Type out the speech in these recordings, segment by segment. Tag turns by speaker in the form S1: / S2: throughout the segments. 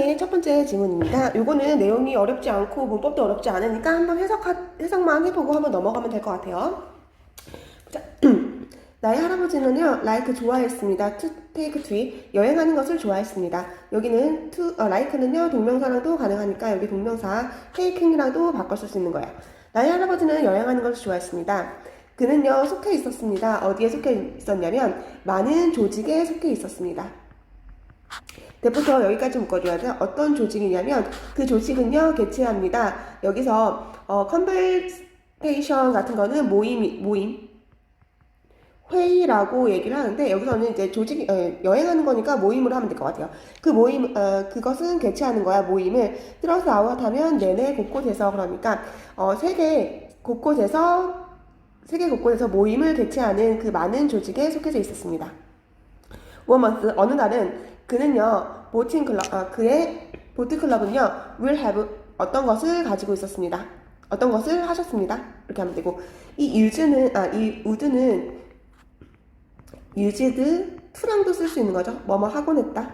S1: 1단계 첫 번째 지문입니다. 요거는 내용이 어렵지 않고 문법도 어렵지 않으니까 한번 해석만 해보고 한번 넘어가면 될 것 같아요. 자, 나의 할아버지는요, like 좋아했습니다. to take trip, 여행하는 것을 좋아했습니다. 여기는 like는요, 동명사랑도 가능하니까 여기 동명사 taking이라도 바꿔 쓸 수 있는 거예요. 나의 할아버지는 여행하는 것을 좋아했습니다. 그는요, 속해 있었습니다. 어디에 속해 있었냐면, 많은 조직에 속해 있었습니다. 대부터 여기까지 묶어줘야 돼요. 어떤 조직이냐면 그 조직은요 개최합니다. 여기서 컨버세이션 같은 거는 모임 회의라고 얘기를 하는데 여기서는 이제 조직 여행하는 거니까 모임으로 하면 될 것 같아요. 그 모임 그것은 개최하는 거야. 모임을 들어서 아웃하면 내내 곳곳에서 그러니까 세계 곳곳에서 모임을 개최하는 그 많은 조직에 속해져 있었습니다. 원먼스 어느 날은 그는요 그의 보트클럽은요 will have 어떤 것을 가지고 있었습니다. 어떤 것을 하셨습니다. 이렇게 하면 되고 이 would는 used to랑도 쓸 수 있는 거죠. 뭐뭐 하곤 했다.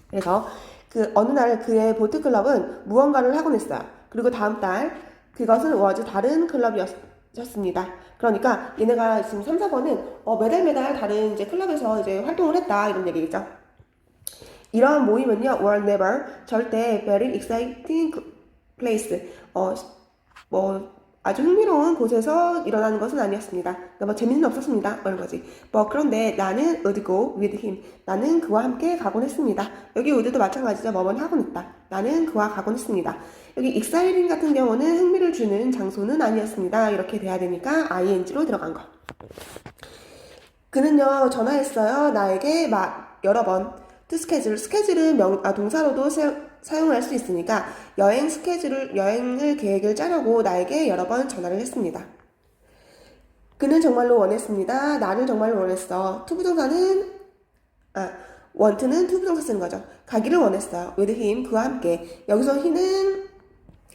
S1: 그래서 그 어느 날 그의 보트클럽은 무언가를 하곤 했어요. 그리고 다음 달 그것은 was 다른 클럽이었습니다. 그러니까 얘네가 지금 3, 4번은 매달 다른 이제 클럽에서 이제 활동을 했다 이런 얘기겠죠. 이러한 모임은요 were never 절대 very exciting place 아주 흥미로운 곳에서 일어나는 것은 아니었습니다. 그러니까 뭐 재미는 없었습니다. 그런 거지. 그런데 나는 would go with him. 나는 그와 함께 가곤 했습니다. 여기 would도 마찬가지죠. 뭐뭐 하곤 했다. 나는 그와 가곤 했습니다. 여기 exciting 같은 경우는 흥미를 주는 장소는 아니었습니다. 이렇게 돼야 되니까 ing로 들어간 거. 그는요 전화했어요. 나에게 여러 번. to schedule. 스케줄은 동사로도 사용을 할 수 있으니까 여행을 계획을 짜려고 나에게 여러 번 전화를 했습니다. 그는 정말로 원했습니다. 나는 정말로 원했어. 투부정사는 want는 투부정사 쓰는 거죠. 가기를 원했어요. with him 그와 함께. 여기서 he는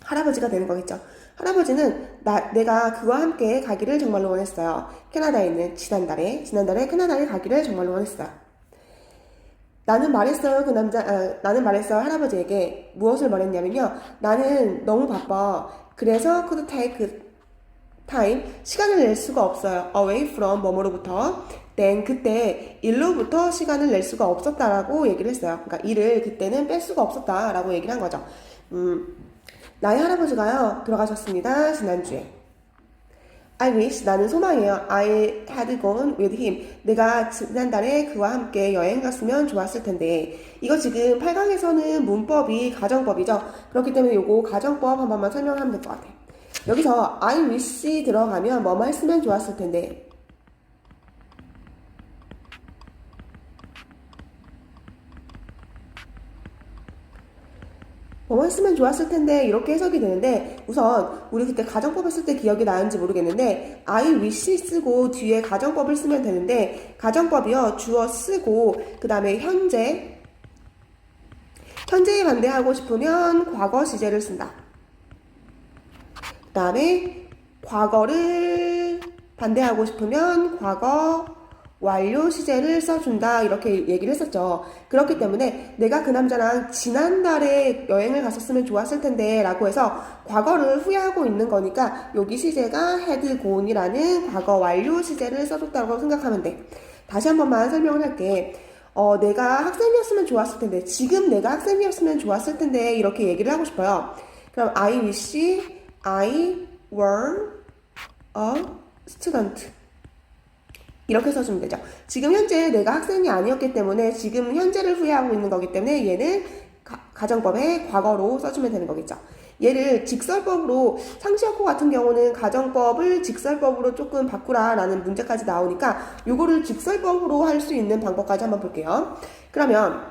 S1: 할아버지가 되는 거겠죠. 할아버지는 내가 그와 함께 가기를 정말로 원했어요. 캐나다에 있는 지난달에 캐나다에 가기를 정말로 원했어요. 나는 말했어요. 나는 말했어요. 할아버지에게 무엇을 말했냐면요. 나는 너무 바빠. 그래서 could take time 시간을 낼 수가 없어요. away from 뭐뭐로부터 then 그때 일로부터 시간을 낼 수가 없었다라고 얘기를 했어요. 그러니까 일을 그때는 뺄 수가 없었다라고 얘기를 한 거죠. 나의 할아버지가요. 돌아가셨습니다. 지난주에. I wish 나는 소망이에요. I had gone with him. 내가 지난달에 그와 함께 여행 갔으면 좋았을 텐데. 이거 지금 8강에서는 문법이 가정법이죠. 그렇기 때문에 요거 가정법 한 번만 설명하면 될 것 같아요. 여기서 I wish 들어가면 뭐뭐 했으면 좋았을 텐데. 뭐뭐 했으면 좋았을 텐데 이렇게 해석이 되는데 우선 우리 그때 가정법 했을 때 기억이 나는지 모르겠는데 I wish 쓰고 뒤에 가정법을 쓰면 되는데 가정법이요 주어 쓰고 그 다음에 현재에 반대하고 싶으면 과거 시제를 쓴다. 그 다음에 과거를 반대하고 싶으면 과거 완료 시제를 써준다 이렇게 얘기를 했었죠. 그렇기 때문에 내가 그 남자랑 지난달에 여행을 갔었으면 좋았을 텐데 라고 해서 과거를 후회하고 있는 거니까 여기 시제가 had gone이라는 과거 완료 시제를 써줬다고 생각하면 돼. 다시 한 번만 설명을 할게. 내가 학생이었으면 좋았을 텐데 지금 내가 학생이었으면 좋았을 텐데 이렇게 얘기를 하고 싶어요. 그럼 I wish I were a student 이렇게 써주면 되죠. 지금 현재 내가 학생이 아니었기 때문에 지금 현재를 후회하고 있는 거기 때문에 얘는 가정법의 과거로 써주면 되는 거겠죠. 얘를 직설법으로 상시어코 같은 경우는 가정법을 직설법으로 조금 바꾸라라는 문제까지 나오니까 요거를 직설법으로 할 수 있는 방법까지 한번 볼게요. 그러면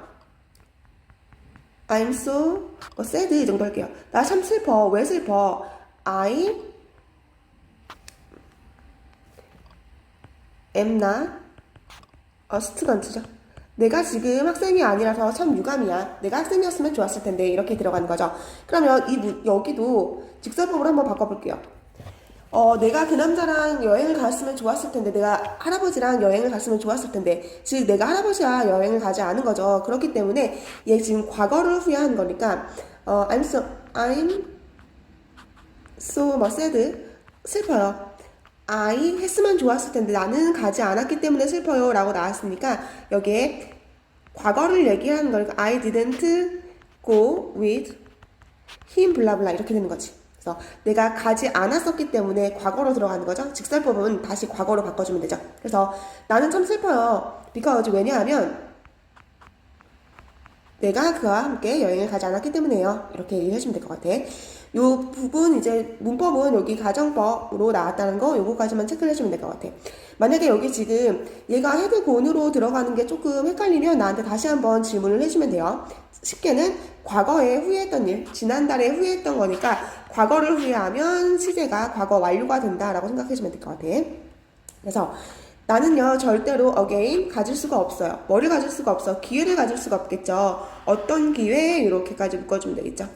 S1: I'm so sad 이 정도 할게요. 나 참 슬퍼. 왜 슬퍼? I am not a student죠. 내가 지금 학생이 아니라서 참 유감이야. 내가 학생이었으면 좋았을 텐데 이렇게 들어가는 거죠. 그러면 여기도 직설법으로 한번 바꿔볼게요. 내가 그 남자랑 여행을 갔으면 좋았을 텐데, 내가 할아버지랑 여행을 갔으면 좋았을 텐데, 즉, 내가 할아버지와 여행을 가지 않은 거죠. 그렇기 때문에, 얘 지금 과거를 후회한 거니까, I'm so 뭐 sad. 슬퍼요. I 했으면 좋았을 텐데, 나는 가지 않았기 때문에 슬퍼요. 라고 나왔으니까, 여기에 과거를 얘기하는 거니까, I didn't go with him, 블라블라, 이렇게 되는 거지. 그래서 내가 가지 않았었기 때문에 과거로 들어가는 거죠. 직설법은 다시 과거로 바꿔주면 되죠. 그래서 나는 참 슬퍼요. because 왜냐하면 내가 그와 함께 여행을 가지 않았기 때문에요. 이렇게 얘기해 주면 될 것 같아. 요 부분 이제 문법은 여기 가정법으로 나왔다는 거 요거까지만 체크를 해주면 될 것 같아. 만약에 여기 지금 얘가 헤드 곤으로 들어가는 게 조금 헷갈리면 나한테 다시 한번 질문을 해주면 돼요. 쉽게는 과거에 후회했던 일, 지난달에 후회했던 거니까 과거를 후회하면 시제가 과거 완료가 된다라고 생각해주면 될 것 같아. 그래서 나는요 절대로 again 가질 수가 없어요. 뭐를 가질 수가 없어? 기회를 가질 수가 없겠죠. 어떤 기회? 이렇게까지 묶어주면 되겠죠.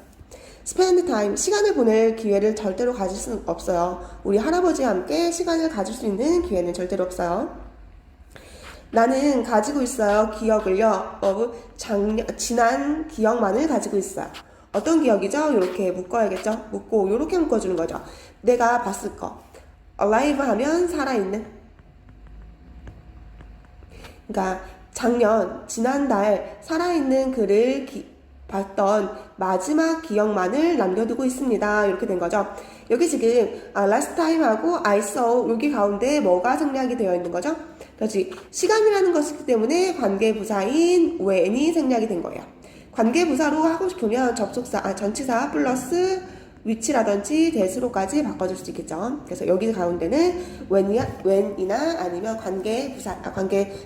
S1: spend time, 시간을 보낼 기회를 절대로 가질 수는 없어요. 우리 할아버지와 함께 시간을 가질 수 있는 기회는 절대로 없어요. 나는 가지고 있어요. 기억을요. 지난 기억만을 가지고 있어요. 어떤 기억이죠? 이렇게 묶어야겠죠? 묶고 이렇게 묶어주는 거죠. 내가 봤을 거. alive 하면 살아있는. 그러니까 지난달 살아있는 그를 봤던 마지막 기억만을 남겨두고 있습니다. 이렇게 된 거죠. 여기 지금 last time하고 I saw 여기 가운데 뭐가 생략이 되어 있는 거죠? 그렇지. 시간이라는 것이기 때문에 관계부사인 when이 생략이 된 거예요. 관계부사로 하고 싶으면 접속사, 전치사 플러스 위치라든지 대수로까지 바꿔줄 수 있겠죠. 그래서 여기 가운데는 when이나 아니면 관계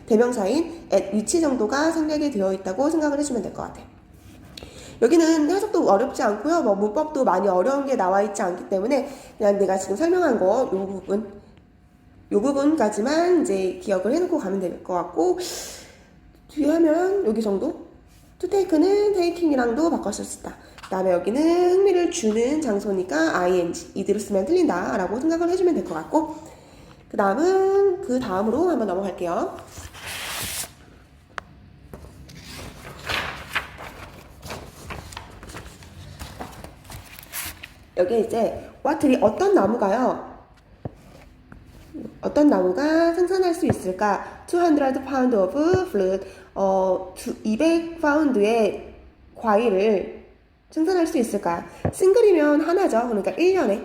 S1: 대명사인 at 위치 정도가 생략이 되어 있다고 생각을 해주면 될 것 같아요. 여기는 해석도 어렵지 않고요. 문법도 많이 어려운 게 나와 있지 않기 때문에 그냥 내가 지금 설명한 거 요 부분까지만 이제 기억을 해놓고 가면 될 것 같고, 뒤에 하면 여기 정도? to take는 taking이랑도 바꿨을 수 있다. 그 다음에 여기는 흥미를 주는 장소니까 ing 이대로 쓰면 틀린다 라고 생각을 해주면 될 것 같고, 그 다음으로 한번 넘어갈게요. 여기 이제 와트리 어떤 나무가요? 어떤 나무가 생산할 수 있을까? 200 pound of fruit 200파운드의 과일을 생산할 수 있을까? 싱글이면 하나죠. 그러니까 1년에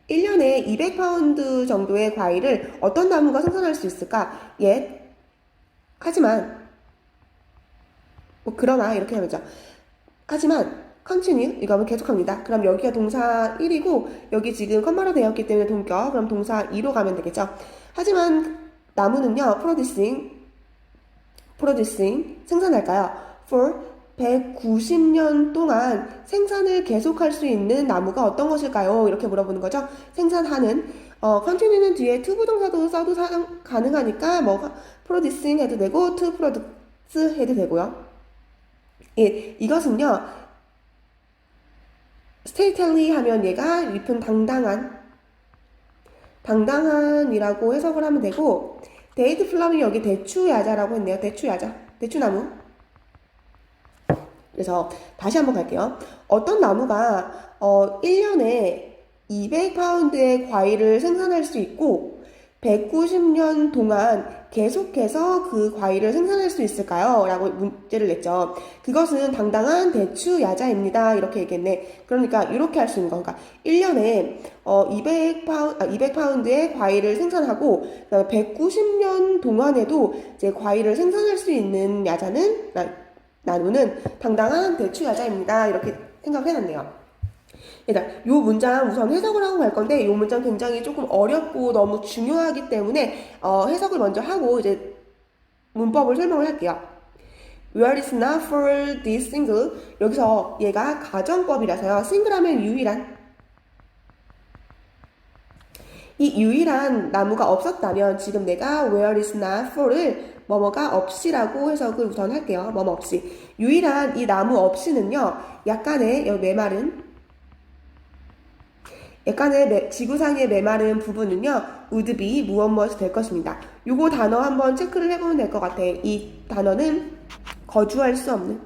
S1: 200파운드 정도의 과일을 어떤 나무가 생산할 수 있을까? 하지만 그러나 이렇게 하면죠. 하지만 continue 이거 하면 계속합니다. 그럼 여기가 동사 1이고 여기 지금 컴마로 되었기 때문에 동격, 그럼 동사 2로 가면 되겠죠. 하지만 나무는요 producing 생산할까요? for 190년 동안 생산을 계속할 수 있는 나무가 어떤 것일까요? 이렇게 물어보는 거죠. 생산하는 continue는 뒤에 to 부동사도 써도 사용 가능하니까 producing 해도 되고 to produce 해도 되고요. 이것은요 stately 하면 얘가 잎은 당당한이라고 해석을 하면 되고, 데이트 플럼이 여기 대추야자라고 했네요. 대추나무. 그래서 다시 한번 갈게요. 어떤 나무가 1년에 200파운드의 과일을 생산할 수 있고 190년 동안 계속해서 그 과일을 생산할 수 있을까요? 라고 문제를 냈죠. 그것은 당당한 대추야자입니다. 이렇게 얘기했네. 그러니까 이렇게 할 수 있는 거. 그러니까 1년에 200파운드의 과일을 생산하고 190년 동안에도 이제 과일을 생산할 수 있는 나무는 당당한 대추야자입니다. 이렇게 생각해놨네요. 일단 요 문장 우선 해석을 하고 갈 건데, 요 문장 굉장히 조금 어렵고 너무 중요하기 때문에 해석을 먼저 하고 이제 문법을 설명을 할게요. Where is not for this single? 여기서 얘가 가정법이라서요. 싱글하면 이 유일한 나무가 없었다면 지금 내가 where is not for를 뭐뭐가 없이라고 해석을 우선 할게요. 뭐뭐 없이. 유일한 이 나무 없이는요. 약간의 여기 메말은 약간의 지구상의 메마른 부분은요, would be 무엇이 될 것입니다. 요거 단어 한번 체크를 해보면 될 것 같아. 이 단어는 거주할 수 없는,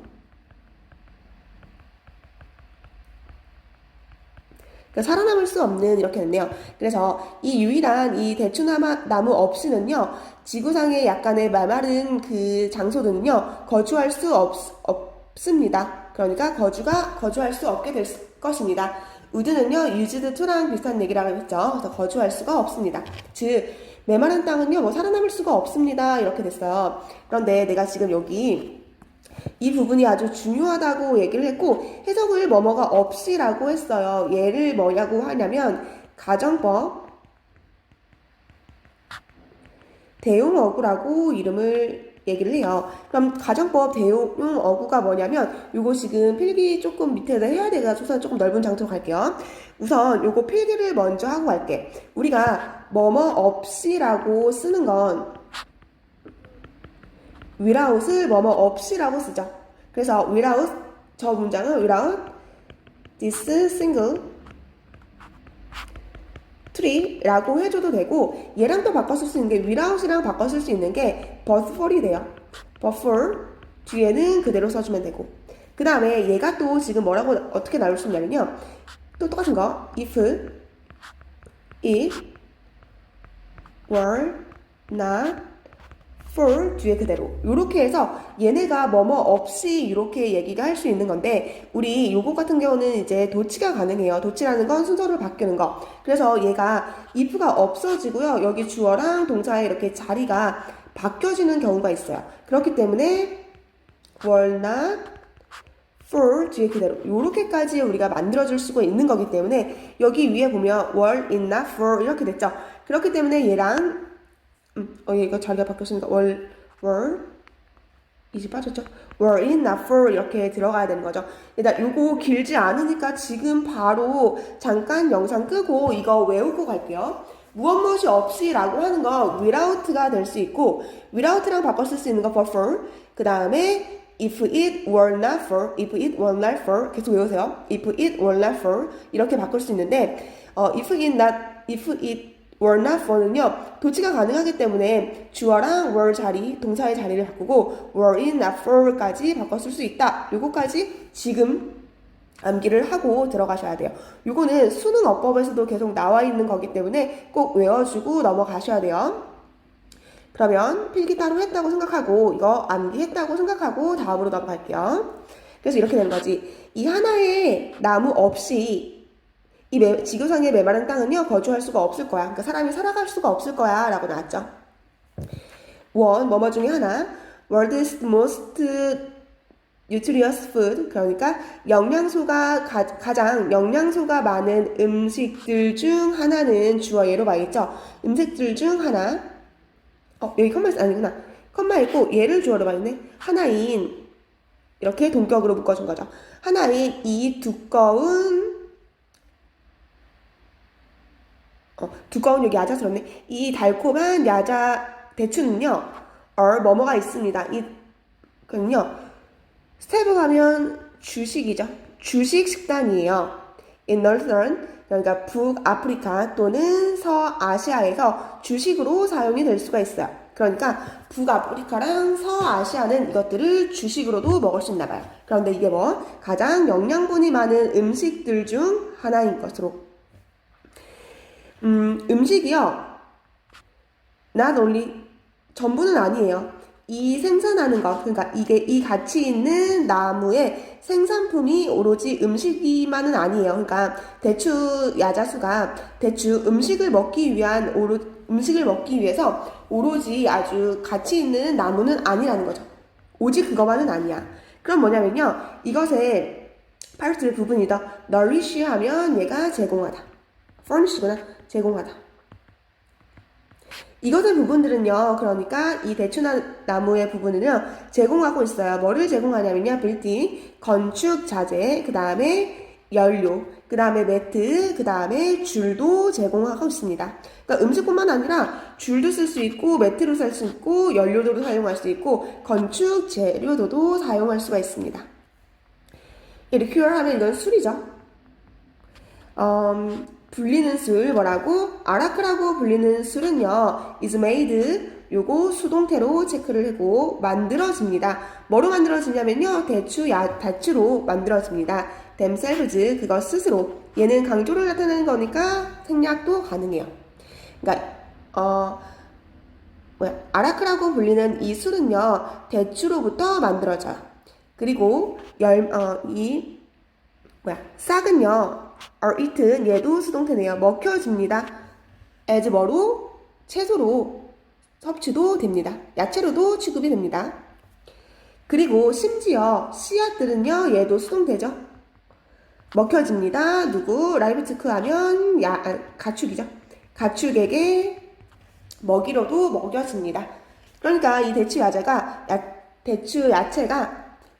S1: 그러니까 살아남을 수 없는 이렇게 됐네요. 그래서 이 유일한 이 대추나무 없이는요, 지구상의 약간의 메마른 그 장소들은요, 거주할 수 없습니다. 그러니까 거주할 수 없게 될 것입니다. would는요, used to랑 비슷한 얘기라고 했죠. 그래서 거주할 수가 없습니다. 즉, 메마른 땅은요, 뭐 살아남을 수가 없습니다. 이렇게 됐어요. 그런데 내가 지금 여기 이 부분이 아주 중요하다고 얘기를 했고 해석을 뭐뭐가 없이라고 했어요. 얘를 뭐냐고 하냐면 가정법 대용어구라고 이름을 얘기를 해요. 그럼 가정법 대용어구가 뭐냐면 요거 지금 필기 조금 밑에다 해야 돼가지고 조금 넓은 장소로 갈게요. 우선 요거 필기를 먼저 하고 갈게. 우리가 뭐뭐 없이라고 쓰는 건 without을 뭐뭐 없이라고 쓰죠. 그래서 without, 저 문장은 without this single tree라고 해줘도 되고 얘랑 또 바꿔 쓸 수 있는 게 without이랑 바꿔 쓸 수 있는 게 but for이 돼요. but for 뒤에는 그대로 써주면 되고 그 다음에 얘가 또 지금 뭐라고 어떻게 나올 수 있냐면요. 또 똑같은 거 if it were not for 뒤에 그대로 요렇게 해서 얘네가 뭐뭐 없이 이렇게 얘기가 할 수 있는 건데 우리 요거 같은 경우는 이제 도치가 가능해요. 도치라는 건 순서를 바뀌는 거. 그래서 얘가 if가 없어지고요. 여기 주어랑 동사에 이렇게 자리가 바뀌어지는 경우가 있어요. 그렇기 때문에 were not for 뒤에 그대로 요렇게까지 우리가 만들어줄 수가 있는 거기 때문에 여기 위에 보면 were it not for 이렇게 됐죠. 그렇기 때문에 얘랑 이거 자리가 바뀌었으니까 were 이제 빠졌죠? were in not for 이렇게 들어가야 되는 거죠. 일단 요거 길지 않으니까 지금 바로 잠깐 영상 끄고 이거 외우고 갈게요. 무엇 없이라고 하는 거 without가 될 수 있고 without랑 바꿔 쓸 수 있는 거 for 그 다음에 if it were not for, if it were not for 계속 외우세요. if it were not for 이렇게 바꿀 수 있는데 if it were not for는요 도치가 가능하기 때문에 주어랑 were 자리 동사의 자리를 바꾸고 were in not for까지 바꿨을 수 있다. 요거까지 지금 암기를 하고 들어가셔야 돼요. 요거는 수능 어법에서도 계속 나와 있는 거기 때문에 꼭 외워주고 넘어가셔야 돼요. 그러면 필기 따로 했다고 생각하고 이거 암기했다고 생각하고 다음으로 넘어갈게요. 그래서 이렇게 되는 거지. 이 하나의 나무 없이 이 지구상의 메마른 땅은요 거주할 수가 없을 거야. 그러니까 사람이 살아갈 수가 없을 거야 라고 나왔죠. 원, 뭐뭐 중에 하나 world's most nutritious food 그러니까 가장 영양소가 많은 음식들 중 하나는 주어 예로 봐야겠죠. 음식들 중 하나 여기 컴마 아니구나. 컴마 있고 얘를 주어로 봐야겠네. 하나인 이렇게 동격으로 묶어준 거죠. 하나인 이 두꺼운 여기 야자스럽네. 이 달콤한 야자 대추는요, 뭐뭐가 있습니다. 그는요, 스텝을 가면 주식이죠. 주식 식단이에요. In Northern, 그러니까 북아프리카 또는 서아시아에서 주식으로 사용이 될 수가 있어요. 그러니까 북아프리카랑 서아시아는 이것들을 주식으로도 먹을 수 있나 봐요. 그런데 이게 가장 영양분이 많은 음식들 중 하나인 것으로. 음식이요. not only 전부는 아니에요. 이 생산하는 것, 그러니까 이 가치 있는 나무의 생산품이 오로지 음식이만은 아니에요. 그러니까 대추 야자수가 대추 음식을 먹기 위해서 오로지 아주 가치 있는 나무는 아니라는 거죠. 오직 그것만은 아니야. 그럼 뭐냐면요. 이것의 파르트 부분이 더 nourish 하면 얘가 제공하다. furnish구나. 제공하다. 이것의 부분들은요, 그러니까 이 대추나무의 부분은요, 제공하고 있어요. 뭐를 제공하냐면요, 빌딩, 건축 자재, 그 다음에 연료, 그 다음에 매트, 그 다음에 줄도 제공하고 있습니다. 그러니까 음식뿐만 아니라 줄도 쓸 수 있고, 매트로 쓸 수 있고, 연료도도 사용할 수 있고, 건축 재료도도 사용할 수가 있습니다. 리큐어 하면 이건 술이죠. 불리는 술 뭐라고? 아라크라고 불리는 술은요. is made 요거 수동태로 체크를 하고 만들어집니다. 뭐로 만들어지냐면요. 대추로 만들어집니다. themselves 그것 스스로. 얘는 강조를 나타내는 거니까 생략도 가능해요. 그러니까 아라크라고 불리는 이 술은요. 대추로부터 만들어져요. 그리고 싹은요. are eaten 얘도 수동태네요. 먹혀집니다. as 뭐로? 채소로 섭취도 됩니다. 야채로도 취급이 됩니다. 그리고 심지어 씨앗들은요. 얘도 수동태죠. 먹혀집니다. 누구? 라이브트크 하면 가축이죠. 가축에게 먹이로도 먹여집니다. 그러니까 이 대추 야채가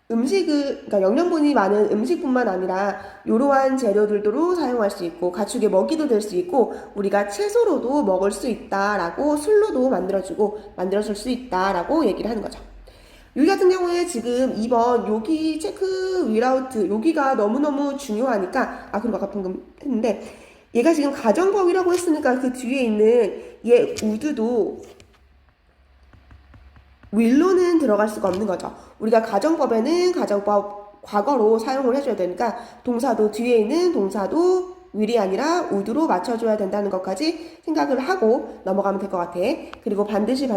S1: 그러니까 영양분이 많은 음식뿐만 아니라 이러한 재료들도 사용할 수 있고 가축의 먹이도 될 수 있고 우리가 채소로도 먹을 수 있다라고 술로도 만들어줄 수 있다라고 얘기를 하는 거죠. 여기 같은 경우에 지금 2번 여기 체크 위라우트 여기가 너무너무 중요하니까 그리고 아까 방금 했는데 얘가 지금 가정법이라고 했으니까 그 뒤에 있는 얘 우드도 will로는 들어갈 수가 없는 거죠. 우리가 가정법에는 가정법 과거로 사용을 해줘야 되니까 동사도 뒤에 있는 동사도 will이 아니라 would로 맞춰줘야 된다는 것까지 생각을 하고 넘어가면 될 것 같아. 그리고 반드시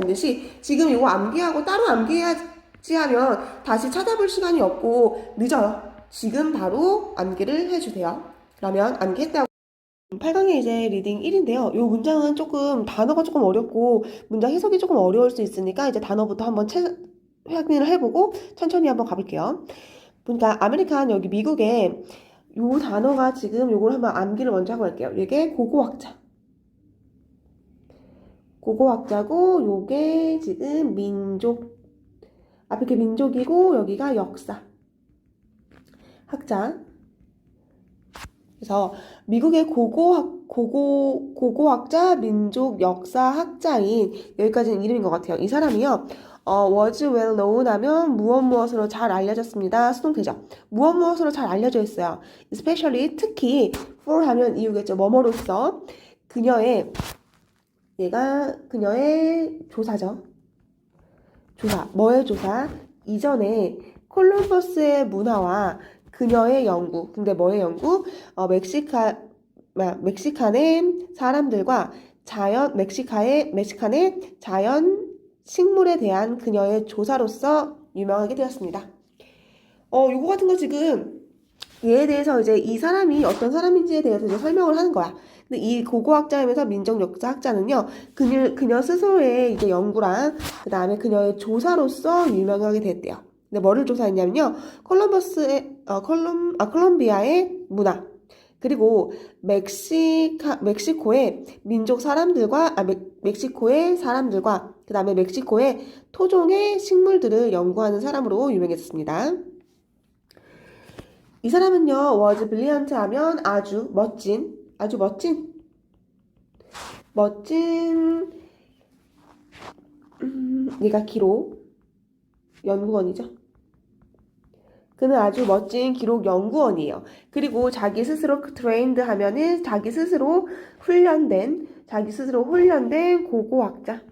S1: 지금 이거 암기하고 따로 암기해야지 하면 다시 찾아볼 시간이 없고 늦어요. 지금 바로 암기를 해주세요. 그러면 암기했다고 8강의 이제 리딩 1인데요. 이 문장은 단어가 조금 어렵고 문장 해석이 조금 어려울 수 있으니까 이제 단어부터 한번 확인을 해보고 천천히 한번 가볼게요. 그러니까 아메리칸 여기 미국에 요 단어가 지금 요걸 한번 암기를 먼저 하고 갈게요. 이게 고고학자고 요게 지금 앞에 게 민족이고 여기가 역사 학자. 그래서 미국의 고고학자, 민족 역사 학자인 여기까지는 이름인 것 같아요. 이 사람이요. was well known 하면 무엇으로 잘 알려졌습니다. 수동태죠. 무엇으로 잘 알려져 있어요. especially 특히 for 하면 이유겠죠. 뭐뭐로써 그녀의 조사죠. 뭐의 조사? 이전에 콜럼버스의 문화와 그녀의 연구. 근데 뭐의 연구? 멕시칸의 사람들과 멕시칸의 자연 식물에 대한 그녀의 조사로서 유명하게 되었습니다. 요거 같은 거 지금 얘에 대해서 이제 이 사람이 어떤 사람인지에 대해서 이제 설명을 하는 거야. 근데 이 고고학자이면서 민족 역사학자는요, 그녀 스스로의 이제 연구랑 그 다음에 그녀의 조사로서 유명하게 됐대요. 근데 뭐를 조사했냐면요, 콜롬비아의 문화, 그리고 멕시코의 민족 사람들과, 멕시코의 사람들과, 그 다음에 멕시코의 토종의 식물들을 연구하는 사람으로 유명했습니다. 이 사람은요, was brilliant 하면 아주 멋진, 얘가 기록 연구원이죠. 그는 아주 멋진 기록 연구원이에요. 그리고 자기 스스로 trained 하면은 자기 스스로 훈련된 고고학자.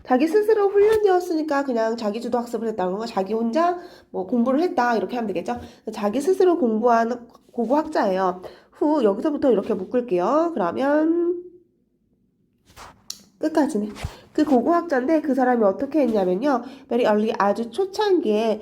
S1: 자기 스스로 훈련되었으니까 그냥 자기주도 학습을 했다는 거, 자기 혼자 뭐 공부를 했다 이렇게 하면 되겠죠. 자기 스스로 공부한 고고학자예요. 여기서부터 이렇게 묶을게요. 그러면 끝까지는 그 고고학자인데 그 사람이 어떻게 했냐면요, very early 아주 초창기에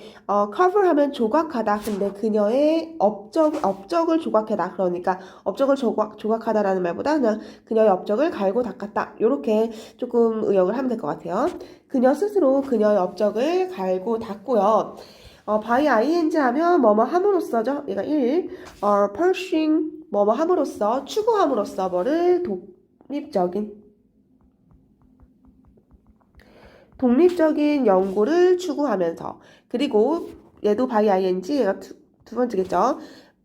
S1: cover하면 조각하다. 근데 그녀의 업적을 조각하다. 그러니까 업적을 조각하다라는 말보다 그냥 그녀의 업적을 갈고 닦았다. 이렇게 조금 의역을 하면 될 것 같아요. 그녀 스스로 그녀의 업적을 갈고 닦고요. by ing 하면 뭐뭐 함으로써죠. 얘가 1. pursuing 뭐뭐 함으로써, 추구함으로써 뭐를 독립적인 연구를 추구하면서. 그리고 얘도 by ing, 얘가 두 번째겠죠.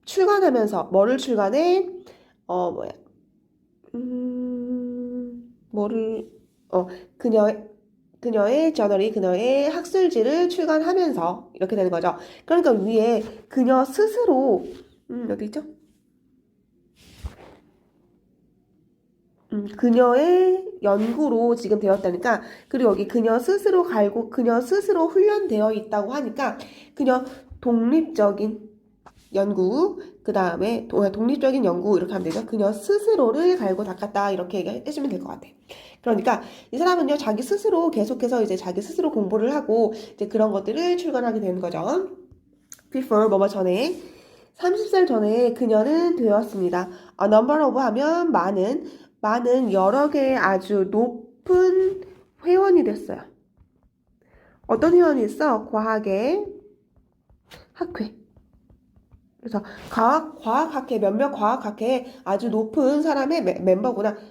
S1: 출간하면서 뭐를 출간해? 그녀의 저널이 그녀의 학술지를 출간하면서 이렇게 되는 거죠. 그러니까 위에 그녀 스스로 어디 있죠? 그녀의 연구로 지금 되었다니까. 그리고 여기 그녀 스스로 갈고 그녀 스스로 훈련되어 있다고 하니까 그녀 독립적인 연구, 그 다음에 독립적인 연구 이렇게 하면 되죠. 그녀 스스로를 갈고 닦았다 이렇게 얘기해주면 될 것 같아. 그러니까 이 사람은요 자기 스스로 계속해서 이제 자기 스스로 공부를 하고 이제 그런 것들을 출간하게 되는 거죠. Before 뭐뭐 전에 30살 전에 그녀는 되었습니다. A number of 하면 많은 여러 개의 아주 높은 회원이 됐어요. 어떤 회원이 있어? 과학의 학회. 그래서 과학학회, 몇몇 과학학회에 아주 높은 사람의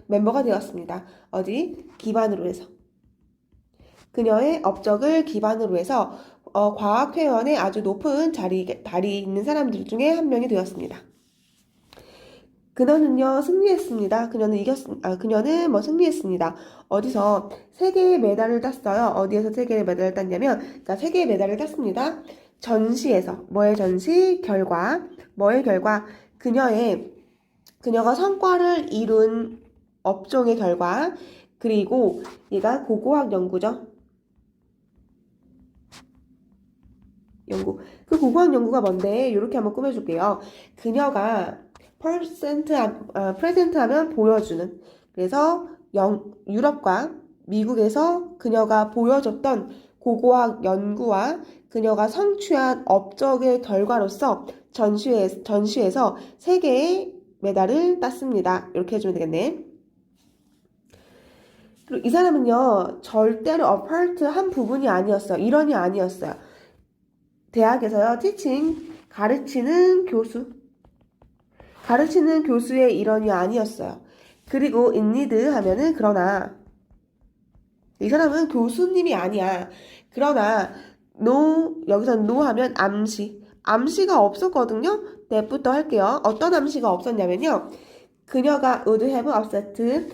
S1: 멤버가 되었습니다. 어디? 기반으로 해서. 그녀의 업적을 기반으로 해서 과학회원에 아주 높은 자리 있는 사람들 중에 한 명이 되었습니다. 그녀는요, 승리했습니다. 그녀는 승리했습니다. 어디서? 세 개의 메달을 땄어요. 어디에서 세 개의 메달을 땄냐면, 그러니까 세 개의 메달을 땄습니다. 전시에서. 뭐의 전시? 결과. 뭐의 결과? 그녀가 성과를 이룬 업종의 결과. 그리고 얘가 고고학 연구죠. 그 고고학 연구가 뭔데? 이렇게 한번 꾸며줄게요. 그녀가 프레젠트 하면 보여주는. 그래서 유럽과 미국에서 그녀가 보여줬던 고고학 연구와 그녀가 성취한 업적의 결과로서 전시에서 3개의 메달을 땄습니다. 이렇게 해주면 되겠네. 그리고 이 사람은요, 절대로 apart 한 부분이 아니었어요. 일원이 아니었어요. 대학에서요, 가르치는 교수의 일원이 아니었어요. 그리고 in need 하면은 그러나 이 사람은 교수님이 아니야. 그러나 여기서 no 하면 암시가 없었거든요. 내부터 할게요. 어떤 암시가 없었냐면요. 그녀가 would have accepted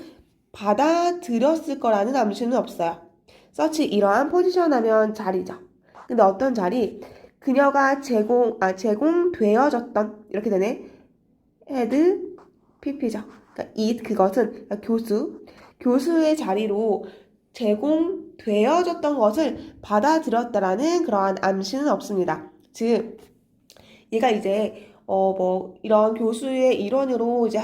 S1: 받아들였을 거라는 암시는 없어요. such 이러한 포지션 하면 자리죠. 근데 어떤 자리? 그녀가 제공되어졌던 이렇게 되네. had pp죠. 그러니까 그것은 그러니까 교수의 자리로 제공되어졌던 것을 받아들였다라는 그러한 암시는 없습니다. 즉 얘가 이제 이런 교수의 일원으로 이제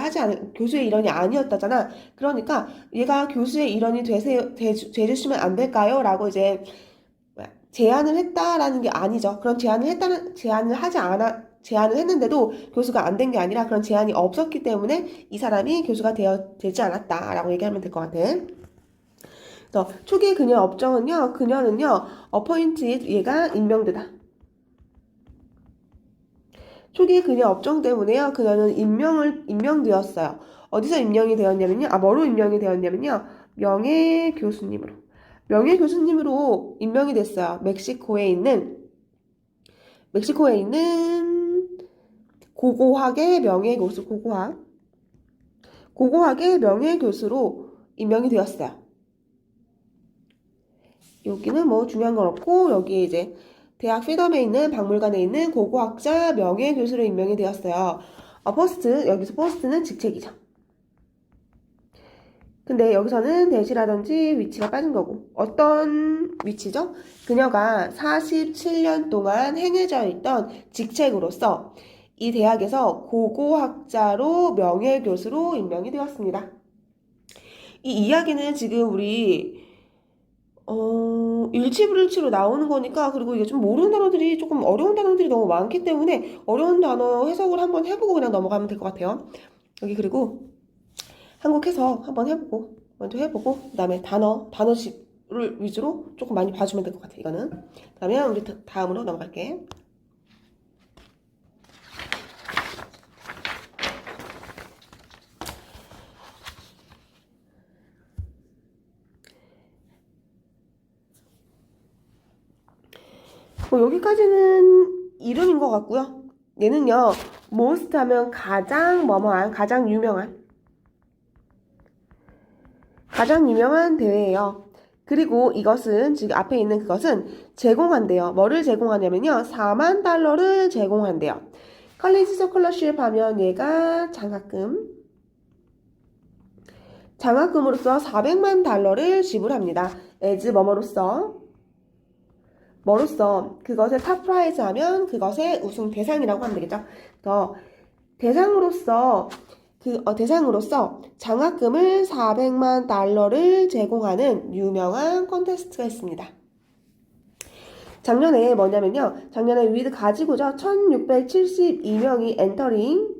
S1: 교수의 일원이 아니었다잖아. 그러니까 얘가 교수의 일원이 돼주시면 안 될까요? 라고 이제 제안을 했다라는 게 아니죠. 그런 제안을 했는데도 교수가 안 된 게 아니라 그런 제안이 없었기 때문에 이 사람이 교수가 되지 않았다라고 얘기하면 될 것 같아. 그래서 초기 그녀 업적은요, appointed, 얘가 임명되다. 초기 그녀 업종 때문에요, 그녀는 임명되었어요. 어디서 임명이 되었냐면요, 뭐로 임명이 되었냐면요, 명예교수님으로 임명이 됐어요. 멕시코에 있는 고고학의 명예교수로 임명이 되었어요. 여기는 뭐 중요한 건 없고 여기 이제 대학 피덤에 있는 박물관에 있는 고고학자 명예교수로 임명이 되었어요. 여기서 포스트는 직책이죠. 근데 여기서는 대시라든지 위치가 빠진 거고 어떤 위치죠? 그녀가 47년 동안 행해져 있던 직책으로서 이 대학에서 고고학자로 명예교수로 임명이 되었습니다. 이 이야기는 지금 우리 일치불일치로 나오는 거니까 그리고 이게 좀 모르는 단어들이 조금 어려운 단어들이 너무 많기 때문에 어려운 단어 해석을 한번 해보고 그냥 넘어가면 될 것 같아요. 여기 그리고 한국 해석 한번 먼저 해보고 그 다음에 단어집을 위주로 조금 많이 봐주면 될 것 같아. 이거는 그러면 우리 다음으로 넘어갈게. 여기까지는 이름인 것 같고요. 얘는요, most 하면 가장 유명한 대회예요. 그리고 이것은 지금 앞에 있는 그것은 제공한대요. 뭐를 제공하냐면요, $40,000를 제공한대요. 컬리지 스콜러십 하면 얘가 장학금 장학금으로서 400만 달러를 지불합니다. as 뭐로써 그것의 탑 프라이즈 하면 그것의 우승 대상이라고 하면 되겠죠. 그래서 대상으로서 장학금을 400만 달러를 제공하는 유명한 콘테스트가 있습니다. 작년에 뭐냐면요. 작년에 위드 가지고죠. 1672명이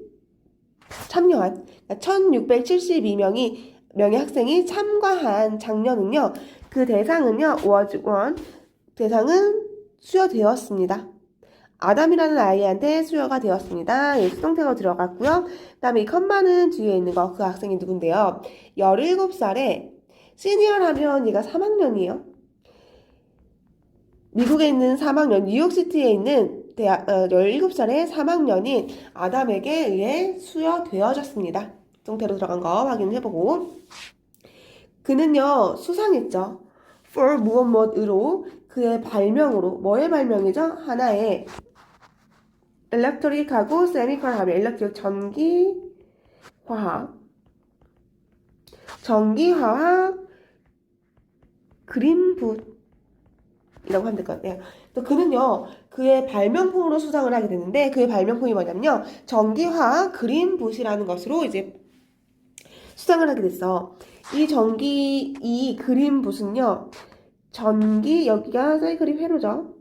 S1: 참여한 1672명의 학생이 참가한 작년은요. 그 대상은요. 대상은 수여되었습니다. 아담이라는 아이한테 수여가 되었습니다. 예, 수동태가 들어갔고요. 그 다음에 이 컴마는 뒤에 있는 거, 그 학생이 누군데요. 17살에 시니어라면 얘가 3학년이에요. 미국에 있는 3학년, 뉴욕시티에 있는 17살의 3학년인 아담에게 의해 수여되어졌습니다. 수동태로 들어간 거 확인해보고. 그는요, 수상했죠. for 무엇으로 그의 발명으로, 뭐의 발명이죠? 하나의 일렉트릭하고 세미컬 하면 일렉트릭 전기화학 그린붓 이라고 하면 될 것 같아요. 또 그는요, 그의 발명품으로 수상을 하게 되는데, 그의 발명품이 뭐냐면요, 전기화학 그린붓이라는 것으로 이제 수상을 하게 됐어. 이 그린붓은요, 여기가 사이클이 회로죠.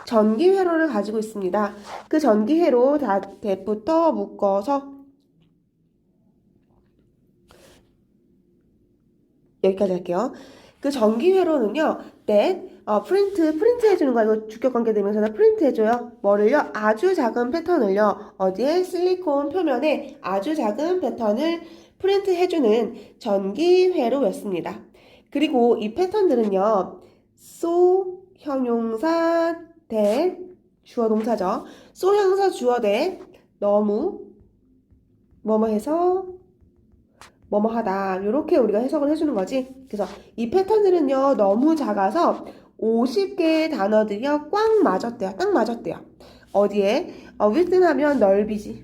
S1: 전기 회로를 가지고 있습니다. 그 전기 회로 대부터 묶어서 여기까지 할게요. 그 전기 회로는요, 프린트 해주는 거, 이거 주격 관계 되면서 프린트 해줘요. 뭐를요? 아주 작은 패턴을요, 어디에? 실리콘 표면에 아주 작은 패턴을 프린트 해주는 전기 회로였습니다. 그리고 이 패턴들은요, 형용사 대 주어 동사죠. 형용사 주어 대 너무 뭐뭐 해서 뭐뭐 하다 이렇게 우리가 해석을 해주는 거지. 그래서 이 패턴들은요 너무 작아서 50개의 단어들이요 꽉 맞았대요. 딱 맞았대요. 어디에? width 하면 넓이지.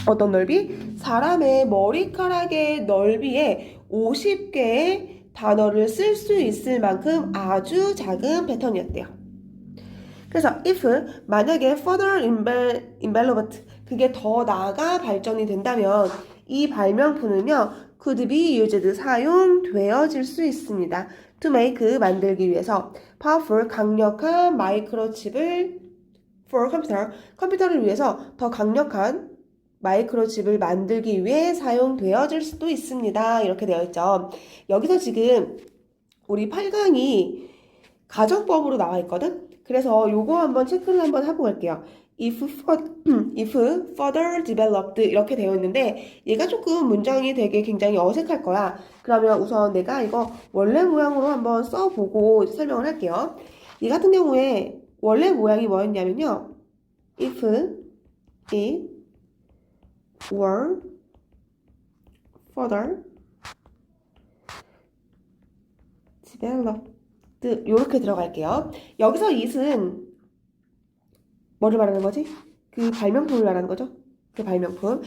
S1: 어떤 넓이? 사람의 머리카락의 넓이에 50개의 단어를 쓸 수 있을 만큼 아주 작은 패턴이었대요. 그래서 if 만약에 further enveloped 그게 더 나아가 발전이 된다면 이 발명품은요 could be used 사용되어질 수 있습니다. to make 만들기 위해서 powerful 강력한 마이크로칩을 for 컴퓨터를 위해서 더 강력한 마이크로칩을 만들기 위해 사용되어질 수도 있습니다. 이렇게 되어 있죠. 여기서 지금 우리 8강이 가정법으로 나와 있거든. 그래서 요거 한번 체크를 한번 하고 갈게요. if further developed 이렇게 되어 있는데 얘가 조금 문장이 되게 굉장히 어색할 거야. 그러면 우선 내가 이거 원래 모양으로 한번 써보고 설명을 할게요. 이 같은 경우에 원래 모양이 뭐였냐면요. if it were further developed 이렇게 들어갈게요. 여기서 it은 뭐를 말하는 거지? 그 발명품을 말하는 거죠. 그 발명품.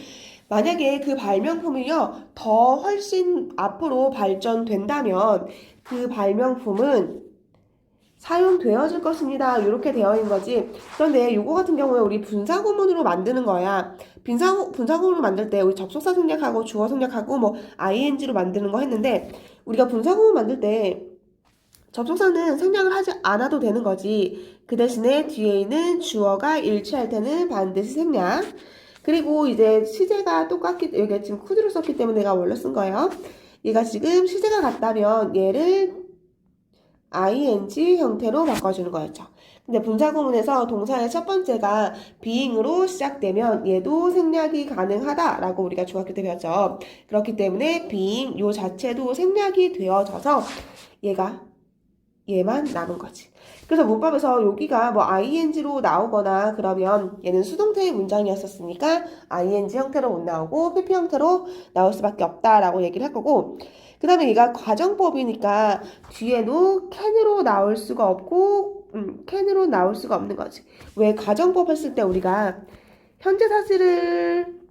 S1: 만약에 그 발명품이요, 더 훨씬 앞으로 발전된다면 그 발명품은 사용되어질 것입니다. 이렇게 되어 있는 거지. 그런데 이거 같은 경우에 우리 분사구문으로 만드는 거야. 분사구문으로 만들 때 우리 접속사 생략하고 주어 생략하고 뭐 ing로 만드는 거 했는데 우리가 분사구문 만들 때 접속사는 생략을 하지 않아도 되는 거지. 그 대신에 뒤에 있는 주어가 일치할 때는 반드시 생략. 그리고 이제 시제가 똑같기, 여기 지금 could를 썼기 때문에 내가 원래 쓴 거예요. 얘가 지금 시제가 같다면 얘를 ing 형태로 바꿔주는 거였죠. 근데 분사구문에서 동사의 첫 번째가 being으로 시작되면 얘도 생략이 가능하다라고 우리가 중학교 때 배웠죠. 그렇기 때문에 being 요 자체도 생략이 되어져서 얘만 남은 거지. 그래서 문법에서 여기가 뭐 ing로 나오거나 그러면 얘는 수동태의 문장이었었으니까 ing 형태로 못 나오고 pp 형태로 나올 수밖에 없다라고 얘기를 할 거고, 그 다음에 얘가 과정법이니까 뒤에도 can으로 나올 수가 없고 can으로 나올 수가 없는 거지. 왜 가정법 했을 때 우리가 현재 사실을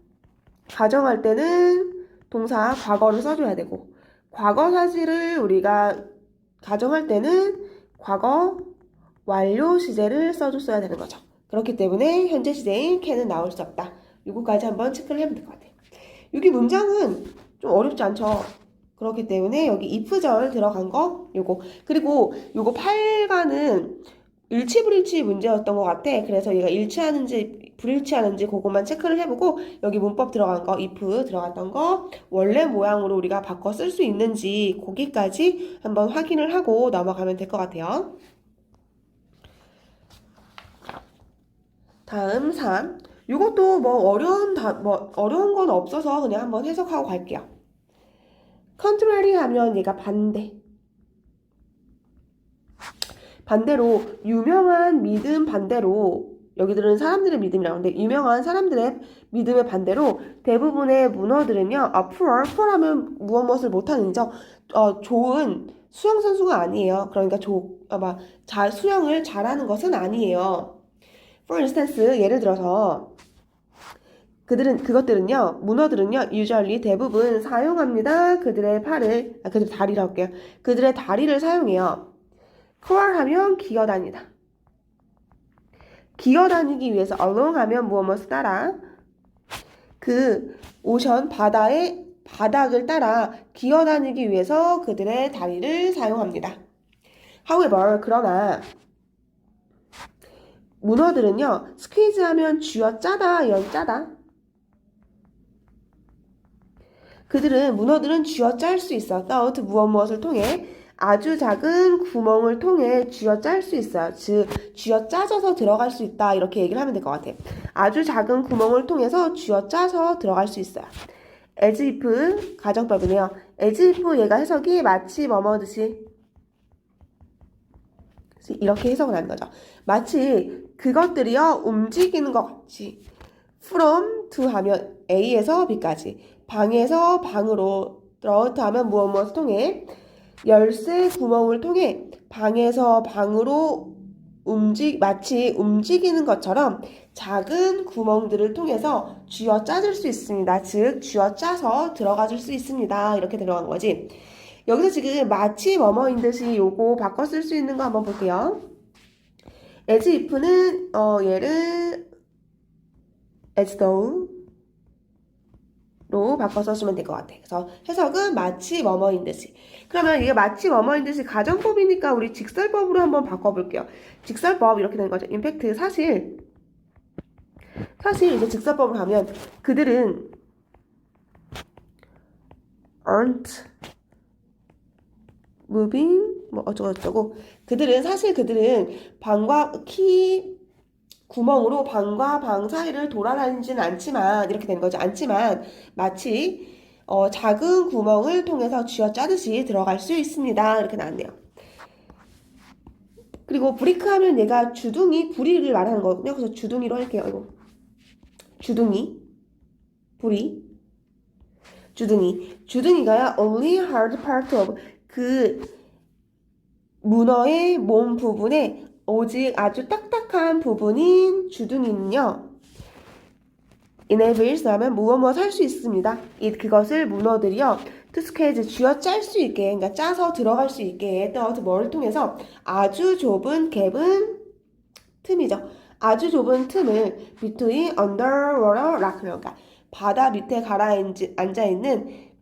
S1: 가정할 때는 동사 과거를 써줘야 되고 과거 사실을 우리가 가정할 때는 과거 완료 시제를 써줬어야 되는 거죠. 그렇기 때문에 현재 시제인 can은 나올 수 없다. 요거까지 한번 체크를 해보면 될 것 같아요. 여기 문장은 좀 어렵지 않죠? 그렇기 때문에 여기 if절 들어간 거 요거 그리고 요거 8과는 일치불일치 문제였던 것 같아. 그래서 얘가 일치하는지 불일치하는지 그것만 체크를 해보고 여기 문법 들어간 거 if 들어갔던 거 원래 모양으로 우리가 바꿔 쓸 수 있는지 거기까지 한번 확인을 하고 넘어가면 될 것 같아요. 다음 3. 이것도 뭐 어려운 건 없어서 그냥 한번 해석하고 갈게요. contrary 하면 얘가 반대로 유명한 믿음 반대로 여기들은 사람들의 믿음이라고 하는데 유명한 사람들의 믿음의 반대로 대부분의 문어들은요 poor 하면 무엇을 못하는죠. 좋은 수영 선수가 아니에요. 그러니까 수영을 잘하는 것은 아니에요. For instance 예를 들어서 그것들은요 문어들은요 usually 대부분 사용합니다. 그들의 다리라고 할게요. 그들의 다리를 사용해요. crawl 하면 기어다니다. 기어다니기 위해서 along 하면 무엇을 따라 그 오션 바다의 바닥을 따라 기어다니기 위해서 그들의 다리를 사용합니다. However 그러나 문어들은요 squeeze 하면 쥐어짜다 연짜다. 문어들은 쥐어짤 수 있어. without 무엇을 통해 아주 작은 구멍을 통해 쥐어짤 수 있어요. 즉 쥐어짜져서 들어갈 수 있다 이렇게 얘기를 하면 될 것 같아요. 아주 작은 구멍을 통해서 쥐어짜서 들어갈 수 있어요. as if 가정법이네요. as if 얘가 해석이 마치 뭐뭐듯이 이렇게 해석을 하는 거죠. 마치 그것들이요 움직이는 것 같이 from to 하면 A에서 B까지 방에서 방으로 throughout 하면 무엇을 통해 열쇠 구멍을 통해 방에서 방으로 마치 움직이는 것처럼 작은 구멍들을 통해서 쥐어짜질 수 있습니다. 즉 쥐어짜서 들어가줄 수 있습니다. 이렇게 들어간 거지. 여기서 지금 마치 뭐뭐인 듯이 요거 바꿔 쓸 수 있는 거 한번 볼게요. as if는 얘를 as though 로 바꿔 써주면 될 것 같아요. 그래서 해석은 마치 뭐뭐인 듯이. 그러면 이게 마치 뭐뭐인 듯이 가정법이니까 우리 직설법으로 한번 바꿔볼게요. 직설법 이렇게 되는 거죠. 인팩트 사실 이제 직설법을 하면 그들은 aren't moving 뭐 어쩌고저쩌고 그들은 구멍으로 방과 방 사이를 돌아다니지는 않지만 이렇게 되는 거죠. 마치 작은 구멍을 통해서 쥐어짜듯이 들어갈 수 있습니다. 이렇게 나왔네요. 그리고 브리크 하면 얘가 부리를 말하는 거거든요. 그래서 주둥이로 할게요. 이거 주둥이가요 only hard part of 그 문어의 몸 부분에 오직 아주 딱딱한 부분인 주둥이는요 enables 하면 무엇 할 수 있습니다. 그것을 문어들이요 to squeeze 쥐어짤 수 있게 그러니까 짜서 들어갈 수 있게 뭐를 통해서 아주 좁은 틈이죠. 아주 좁은 틈을 between underwater rock 그러니까 바다 밑에 앉아있는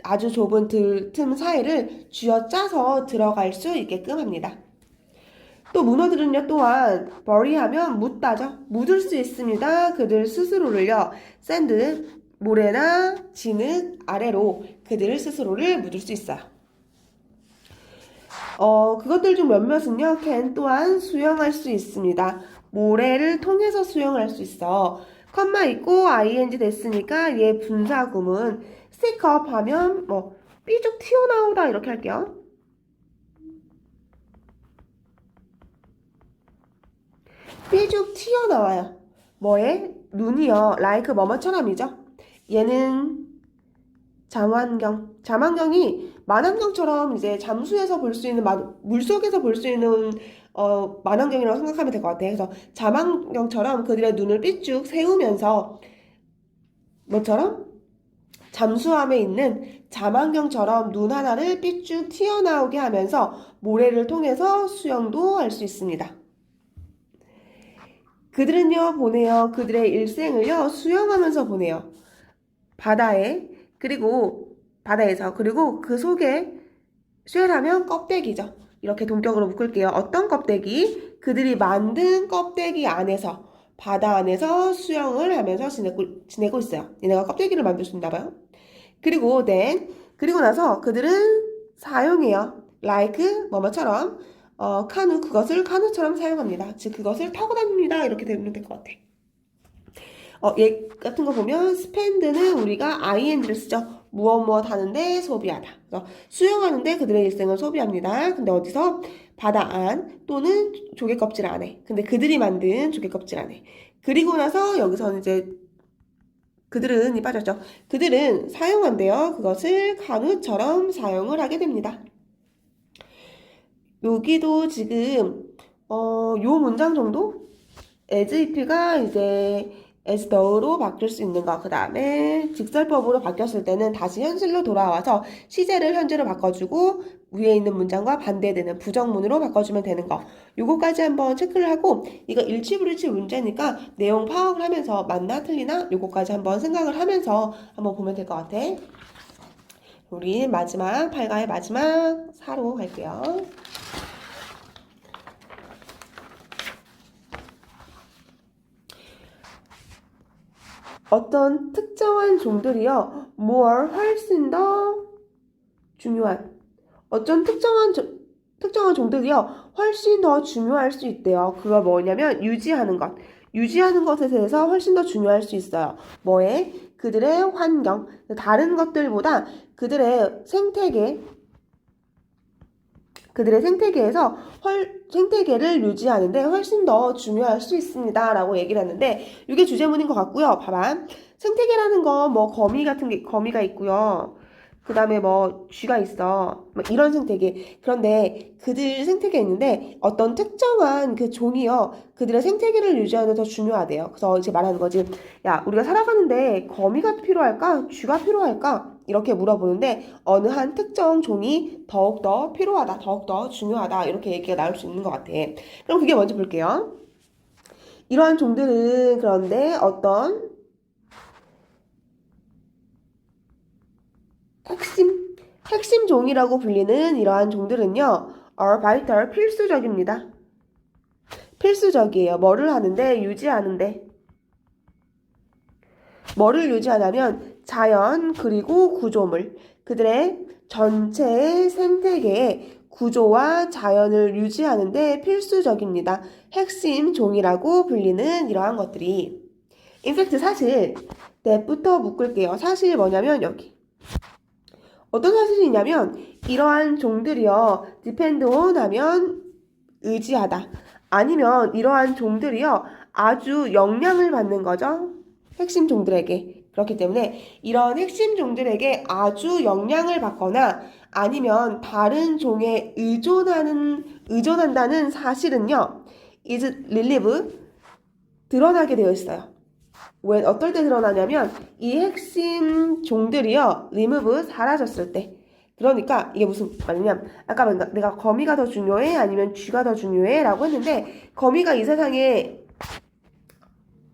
S1: 아주 좁은 틈 사이를 쥐어짜서 들어갈 수 있게끔 합니다. 또 문어들은요 또한 bury 하면 묻을 수 있습니다. 그들 스스로를요 샌드 모래나 진흙 아래로 그들 스스로를 묻을 수 있어요. 그것들 중 몇몇은요 can 또한 수영할 수 있습니다. 모래를 통해서 수영할 수 있어. 컴마 있고 ing 됐으니까 얘 분사구문 stick up 하면 삐죽 튀어나오다 이렇게 할게요. 삐죽 튀어나와요. 눈이요 like 뭐뭐처럼이죠. 얘는 잠안경이 만안경처럼 이제 잠수에서 볼 수 있는 물속에서 볼 수 있는 만안경이라고 생각하면 될 것 같아요. 그래서 잠안경처럼 그들의 눈을 삐쭉 세우면서 뭐처럼 잠수함에 있는 자망경처럼 눈 하나를 삐쭉 튀어나오게 하면서 모래를 통해서 수영도 할 수 있습니다. 그들은요, 보내요. 그들의 일생을요, 수영하면서 보내요. 바다에서, 그리고 그 속에 쉘하면 껍데기죠. 이렇게 동격으로 묶을게요. 어떤 껍데기? 그들이 만든 껍데기 안에서, 바다 안에서 수영을 하면서 지내고 있어요. 얘네가 껍데기를 만들 수 있나 봐요. 그리고 나서 그들은 사용해요. like, 뭐뭐처럼, 카누, 그것을 카누처럼 사용합니다. 즉, 그것을 타고 다닙니다. 이렇게 되면 될 것 같아. 얘 같은 거 보면 spend는 우리가 ing를 쓰죠. 무엇 하는데 소비하다. 그래서 수영하는데 그들의 일생을 소비합니다. 근데 어디서? 바다 안 또는 조개 껍질 안에. 근데 그들이 만든 조개 껍질 안에. 그리고 나서 여기서는 이제 그들은 이 빠졌죠. 그들은 사용한대요. 그것을 간우처럼 사용을 하게 됩니다. 여기도 지금 요 문장 정도? as if가 이제 as though로 바뀔 수 있는 거. 그 다음에 직설법으로 바뀌었을 때는 다시 현실로 돌아와서 시제를 현재로 바꿔주고 위에 있는 문장과 반대되는 부정문으로 바꿔주면 되는 거. 요거까지 한번 체크를 하고 이거 일치불일치 문제니까 내용 파악을 하면서 맞나 틀리나 요거까지 한번 생각을 하면서 한번 보면 될 것 같아. 우리 마지막 8가의 마지막 4로 갈게요. 어떤 특정한 종들이요, 훨씬 더 중요한, 어떤 특정한 종들이요, 훨씬 더 중요할 수 있대요. 그거 뭐냐면, 유지하는 것. 유지하는 것에 대해서 훨씬 더 중요할 수 있어요. 뭐에? 그들의 환경. 다른 것들보다 그들의 생태계에서 생태계를 유지하는데 훨씬 더 중요할 수 있습니다. 라고 얘기를 하는데, 이게 주제문인 것 같고요. 봐봐. 생태계라는 거, 거미가 있고요. 그 다음에 쥐가 있어. 이런 생태계. 그런데 그들 생태계에 있는데 어떤 특정한 그 종이요. 그들의 생태계를 유지하는 데 더 중요하대요. 그래서 이제 말하는 거지. 야, 우리가 살아가는데 거미가 필요할까? 쥐가 필요할까? 이렇게 물어보는데 어느 한 특정 종이 더욱더 필요하다. 더욱더 중요하다. 이렇게 얘기가 나올 수 있는 것 같아. 그럼 그게 먼저 볼게요. 이러한 종들은 그런데 어떤 핵심 종이라고 불리는 이러한 종들은요, are vital, 필수적입니다. 필수적이에요. 뭐를 하는데? 유지하는데. 뭐를 유지하냐면 자연 그리고 구조물, 그들의 전체 생태계의 구조와 자연을 유지하는데 필수적입니다. 핵심 종이라고 불리는 이러한 것들이. 인팩트 사실, that부터 묶을게요. 사실 뭐냐면 여기. 어떤 사실이냐면 이러한 종들이요, depend on 하면 의지하다. 아니면 이러한 종들이요, 아주 영향을 받는 거죠. 핵심 종들에게. 그렇기 때문에 이런 핵심 종들에게 아주 영향을 받거나 아니면 다른 종에 의존한다는 사실은요, is relieve, 드러나게 되어 있어요. 왜 어떨 때 드러나냐면 이 핵심 종들이요, remove, 사라졌을 때. 그러니까 이게 무슨 말이냐면 아까 내가 거미가 더 중요해 아니면 쥐가 더 중요해 라고 했는데 거미가 이 세상에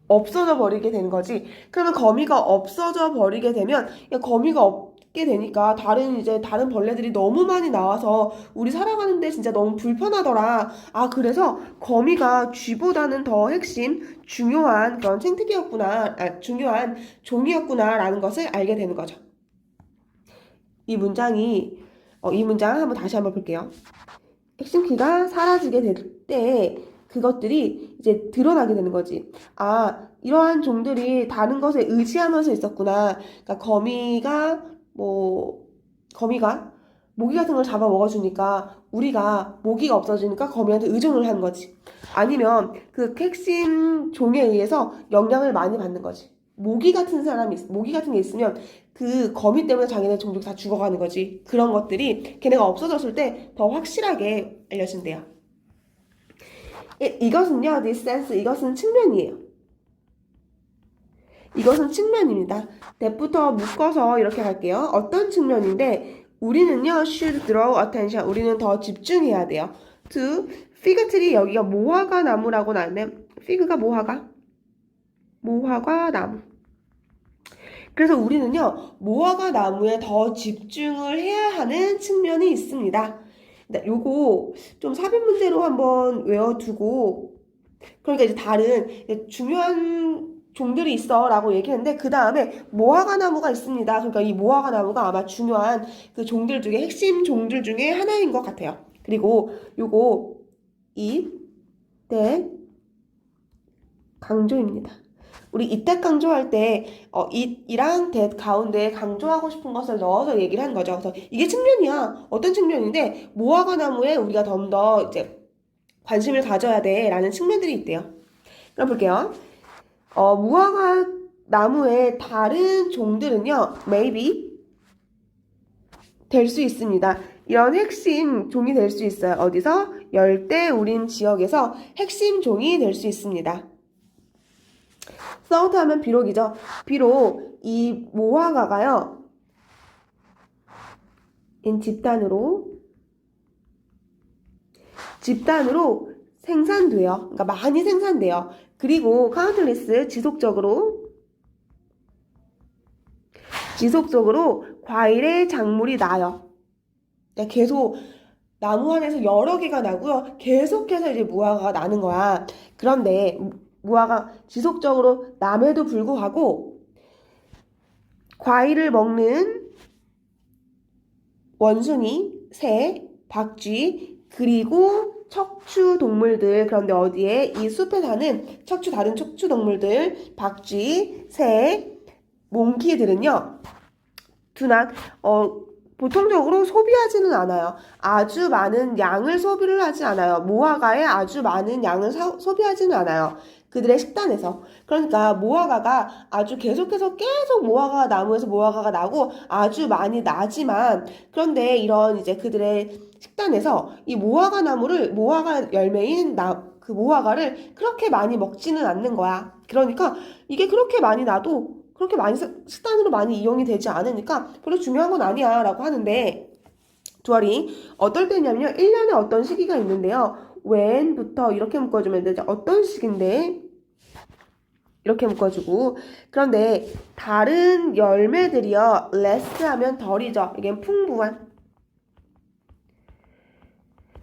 S1: 없어져 버리게 되는 거지. 그러면 거미가 없어져 버리게 되면 거미가 없게 되니까 다른 벌레들이 너무 많이 나와서 우리 살아가는데 진짜 너무 불편하더라. 아, 그래서 거미가 쥐보다는 더 핵심 중요한 그런 생태계였구나. 중요한 종이었구나라는 것을 알게 되는 거죠. 이 문장 한번 다시 한번 볼게요. 핵심 키가 사라지게 될 때 그것들이 이제 드러나게 되는 거지. 아, 이러한 종들이 다른 것에 의지하면서 있었구나. 그러니까 거미가 모기 같은 걸 잡아 먹어주니까 우리가 모기가 없어지니까 거미한테 의존을 하는 거지. 아니면 그 핵심 종에 의해서 영향을 많이 받는 거지. 모기 같은 게 있으면 그 거미 때문에 자기네 종족 다 죽어가는 거지. 그런 것들이 걔네가 없어졌을 때 더 확실하게 알려진대요. 이것은요, this sense, 이것은 측면이에요. 이것은 측면입니다. that부터 묶어서 이렇게 갈게요. 어떤 측면인데 우리는요 should draw attention. 우리는 더 집중해야 돼요. to fig tree 여기가 모화가 나무라고 나왔네. fig가 모화가 나무. 그래서 우리는요 모화가 나무에 더 집중을 해야 하는 측면이 있습니다. 요거 좀 삽입 문제로 한번 외워두고 그러니까 이제 다른 중요한 종들이 있어 라고 얘기했는데 그 다음에 모화가 나무가 있습니다. 그러니까 이 모화가 나무가 아마 중요한 그 종들 중에 핵심 종들 중에 하나인 것 같아요. 그리고 요거 이때 강조입니다. 우리 이때 강조할 때 이랑 that 가운데 강조하고 싶은 것을 넣어서 얘기를 하는 거죠. 그래서 이게 측면이야. 어떤 측면인데 모화가 나무에 우리가 좀 더 이제 관심을 가져야 돼 라는 측면들이 있대요. 그럼 볼게요. 무화과 나무의 다른 종들은요, maybe 될 수 있습니다. 이런 핵심 종이 될 수 있어요. 어디서? 열대 우림 지역에서 핵심 종이 될 수 있습니다. sought 하면 비록이죠. 비록 이 무화과가요, 집단으로 생산돼요. 그러니까 많이 생산돼요. 그리고 countless 지속적으로 과일의 작물이 나요. 그러니까 계속 나무 안에서 여러 개가 나고요. 계속해서 이제 무화과가 나는 거야. 그런데 무화과 지속적으로 남에도 불구하고 과일을 먹는 원숭이, 새, 박쥐, 그리고 척추 동물들, 그런데 어디에 이 숲에 사는 다른 척추 동물들, 박쥐, 새, 몽키들은요, 보통적으로 소비하지는 않아요. 아주 많은 양을 소비를 하지 않아요. 무화과에 아주 많은 양을 소비하지는 않아요. 그들의 식단에서. 그러니까 무화과가 아주 계속해서 계속 무화과 나무에서 무화과가 나고 아주 많이 나지만 그런데 이런 이제 그들의 식단에서 이 무화과 열매인 그 무화과를 그렇게 많이 먹지는 않는 거야. 그러니까 이게 그렇게 많이 나도 그렇게 많이 식단으로 많이 이용이 되지 않으니까 별로 중요한 건 아니야 라고 하는데 두알이 어떨 때냐면요 1년에 어떤 시기가 있는데요 when부터 이렇게 묶어주면 되죠. 어떤 시기인데 이렇게 묶어주고 그런데 다른 열매들이요 less 하면 덜이죠. 이게 풍부한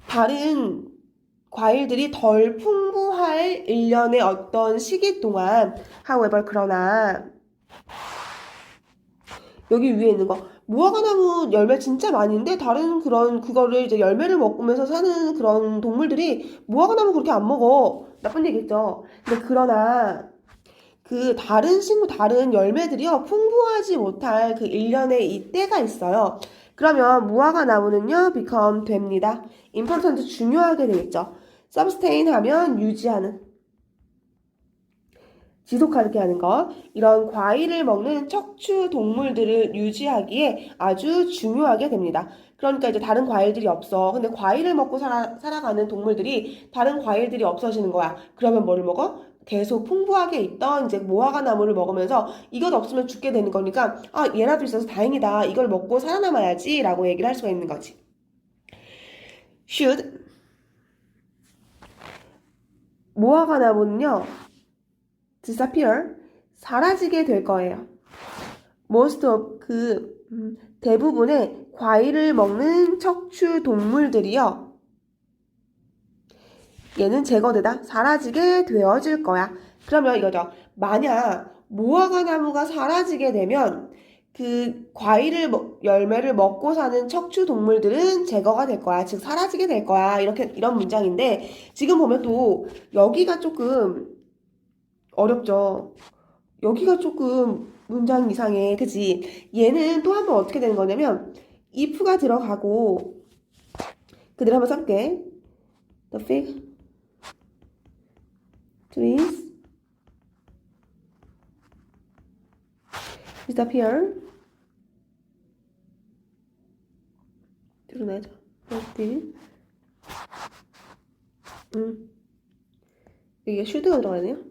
S1: 다른 과일들이 덜 풍부할 1년의 어떤 시기 동안 however 그러나 여기 위에 있는 거 무화과나무 열매 진짜 많은데 다른 그거를 이제 열매를 먹으면서 사는 그런 동물들이 무화과나무 그렇게 안 먹어. 나쁜 얘기겠죠. 근데 그러나 그 다른 열매들이요 풍부하지 못할 그 1년의 이 때가 있어요. 그러면 무화과 나무는요 become 됩니다. important 중요하게 되겠죠. sustain 하면 유지하는 지속하게 하는 것, 이런 과일을 먹는 척추 동물들을 유지하기에 아주 중요하게 됩니다. 그러니까 이제 다른 과일들이 없어. 근데 과일을 먹고 살아가는 동물들이 다른 과일들이 없어지는 거야. 그러면 뭐를 먹어? 계속 풍부하게 있던 이제 무화과 나무를 먹으면서 이것 없으면 죽게 되는 거니까 얘라도 있어서 다행이다. 이걸 먹고 살아남아야지 라고 얘기를 할 수가 있는 거지. should 무화과 나무는요. disappear 사라지게 될 거예요. most of 대부분의 과일을 먹는 척추 동물들이요. 얘는 제거되다 사라지게 되어질 거야. 그러면 이거죠. 만약 무화과 나무가 사라지게 되면 그 열매를 먹고 사는 척추 동물들은 제거가 될 거야. 즉 사라지게 될 거야. 이런 문장인데 지금 보면 또 여기가 조금 어렵죠. 여기가 조금 문장 이상해. 그지? 얘는 또 한 번 어떻게 되는 거냐면 if가 들어가고 그대로 한번 써볼게. The fig trees disappear. 드러내죠. 이게 should가 들어가네요.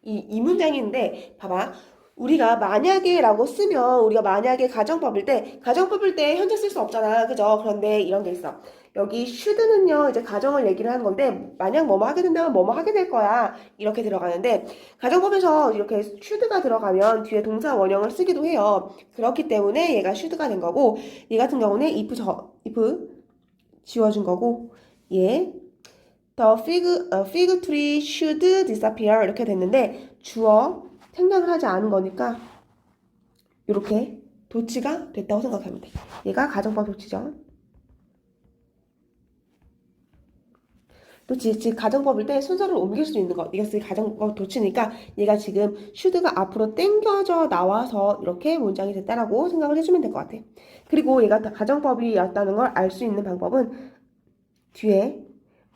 S1: 이 문장인데 봐봐. 우리가 만약에 라고 쓰면 우리가 만약에 가정법일 때 현재 쓸 수 없잖아. 그죠? 그런데 이런 게 있어. 여기 should는요 이제 가정을 얘기를 하는 건데 만약 뭐뭐 하게 된다면 뭐뭐 하게 될 거야 이렇게 들어가는데 가정법에서 이렇게 should가 들어가면 뒤에 동사 원형을 쓰기도 해요. 그렇기 때문에 얘가 should가 된 거고 얘 같은 경우는 if 지워준 거고 얘 The fig tree should disappear 이렇게 됐는데 주어 생략을 하지 않은 거니까 이렇게 도치가 됐다고 생각하면 돼. 얘가 가정법 도치죠. 또 즉 가정법일 때 순서를 옮길 수 있는 거. 이게 가정법 도치니까 얘가 지금 should가 앞으로 당겨져 나와서 이렇게 문장이 됐다라고 생각을 해주면 될 것 같아. 그리고 얘가 가정법이었다는 걸 알 수 있는 방법은 뒤에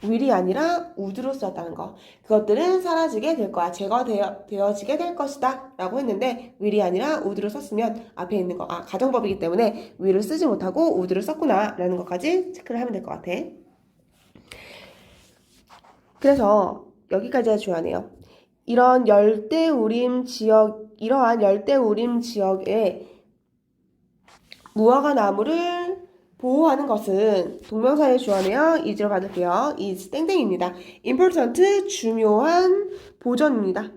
S1: will이 아니라 would로 썼다는 거. 그것들은 사라지게 될 거야. 제거되어지게 될 것이다. 라고 했는데 will이 아니라 would로 썼으면 앞에 있는 거. 가정법이기 때문에 will을 쓰지 못하고 would를 썼구나. 라는 것까지 체크를 하면 될 것 같아. 그래서 여기까지가 중요하네요. 이러한 열대우림 지역에 무화과 나무를 보호하는 것은 동명사의 주어네요. is로 받을게요. is 땡땡입니다. important 중요한 보전입니다.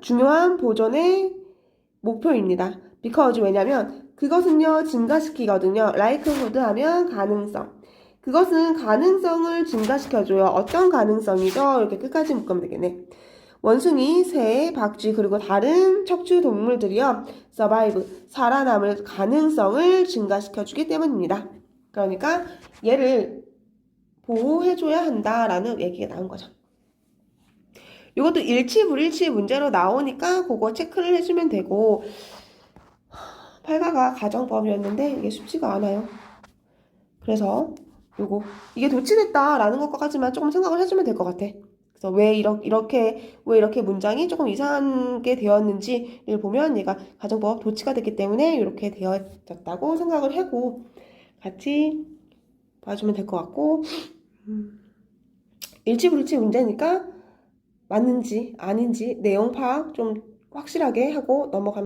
S1: 중요한 보전의 목표입니다. because 왜냐면 그것은요 증가시키거든요. likelihood 하면 가능성. 그것은 가능성을 증가시켜줘요. 어떤 가능성이죠? 이렇게 끝까지 묶으면 되겠네. 원숭이, 새, 박쥐 그리고 다른 척추 동물들이요 survive 살아남을 가능성을 증가시켜주기 때문입니다. 그러니까 얘를 보호해줘야 한다라는 얘기가 나온 거죠. 이것도 일치 불일치 문제로 나오니까 그거 체크를 해주면 되고 8가가 가정법이었는데 이게 쉽지가 않아요. 그래서 이게 도치됐다라는 것까지만 조금 생각을 해주면 될 것 같아. 그래서 왜 이렇게 문장이 조금 이상하게 되었는지를 보면 얘가 가정법 도치가 됐기 때문에 이렇게 되어졌다고 생각을 하고 같이 봐주면 될 것 같고 일치불일치 문제니까 맞는지 아닌지 내용 파악 좀 확실하게 하고 넘어가면